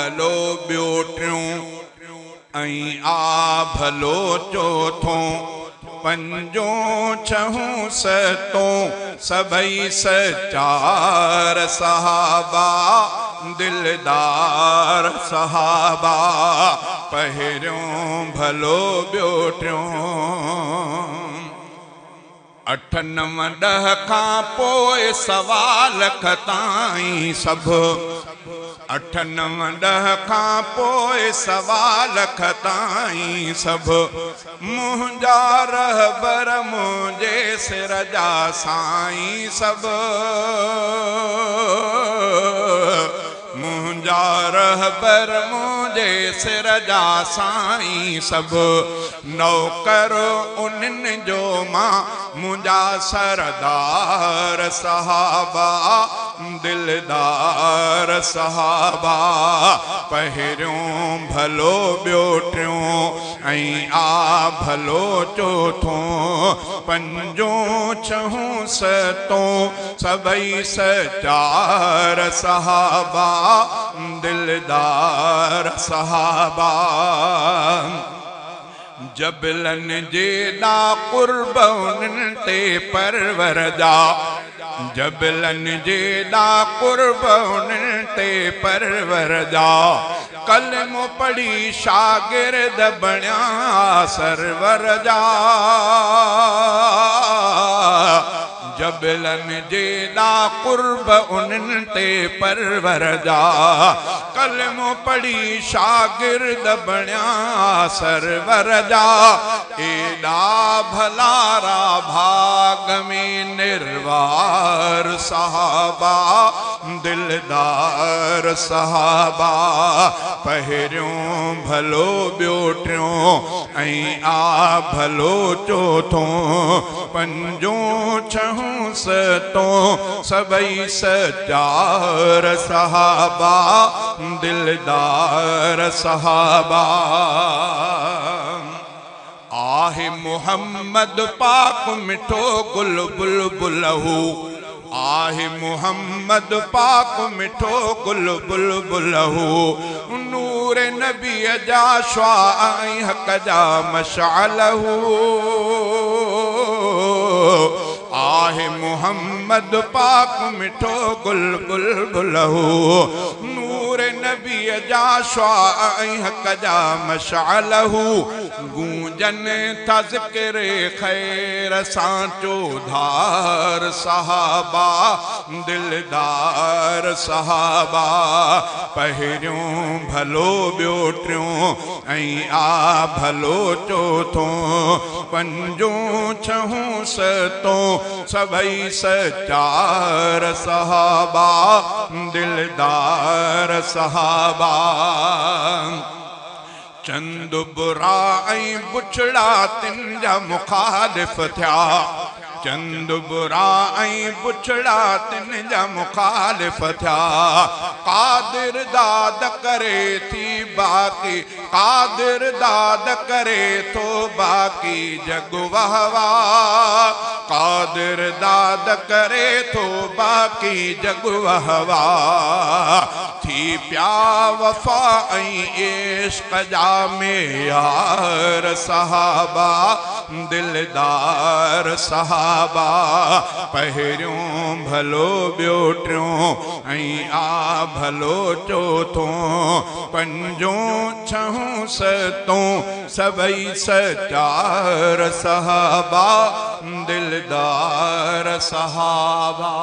भलो ॿियो टियों ऐं आ भलो चौथों पंजों छहों सतों सबई सचार सहाबा दिलदार सहाबा पहिरियों भलो ॿियो टियों। 8 9 10 खां पोइ सवाल खताई सभु 8 9 10 खां पोइ सवाल खताई सभु मुंहिंजा रहबर मुंहिंजे सिर जा साईं सभु मुंहिंजा रहबर मुंहिंजे सिर जा साईं सभु नौकर उन्हनि जो मां मुंहिंजा सरदार सहाबा दिलदार सहाबा पहिरियों भलो ॿियो टियों ऐं आ भलो चौथों पंजों छहों सतों सबई सचार सहाबा दिलदार सहाबा जबलन जेदा कुर्ब उन्हनि ते परवर जा जबलन जेदा कुर्ब उन्हनि ते परवर जा कलमो पढ़ी शागिर्द बणिया सरवर जा जबलन जेदा कुर्ब उन्हनि ते परवर जा कलमो पढ़ी शागिर्द बणिया सरवर जा एॾा भलारा भाग में निर्वार सहाबा दिलदार सहाबा पहिरियों भलो ॿियो टियों ऐं आ भलो चौथों पंजों छहों सतों सबई सचार सहाबा दिलदार सहाबा आहे मोहम्मद पाक मिठो गुल बुलबुलहू आहे मोहम्मद पाक मिठो गुल बुलबुलहू नूर नबी जा श्वाह हक़ जा मशालहू आहे मोहम्मद पाक मिठो गुल बुलबुलहू नूर नबी जा श्वाह हक़ जा मशालहू गूंजन था ज़िक्र खैर सां चौधार सहाबा दिलदार सहाबा पहिरियों भलो ॿियो टियों ऐं आ भलो चौथों पंजों छहों सतों सबई सचार सहाबा दिलदार सहाबा चंद बुरा ऐं बुछड़ा तिन जा मुखालिफ़ थिया चंद बुरा ऐं बुछड़ा तिन जा मुखालिफ़ थिया कादिर दाद करे थी बाक़ी कादिर दाद करे थो बाक़ी जग वहवा कादिर दाद करे थो बाक़ी जग वहवा थी प्या वफ़ा ऐं इश्क़ जा मेयार सहाबा दिलदार सहाबा पहिरियों भलो ॿियो टियों ऐं आ भलो चौथों पंजों छहों सतों सबई सचार सहाबा दिलदार सहाबा।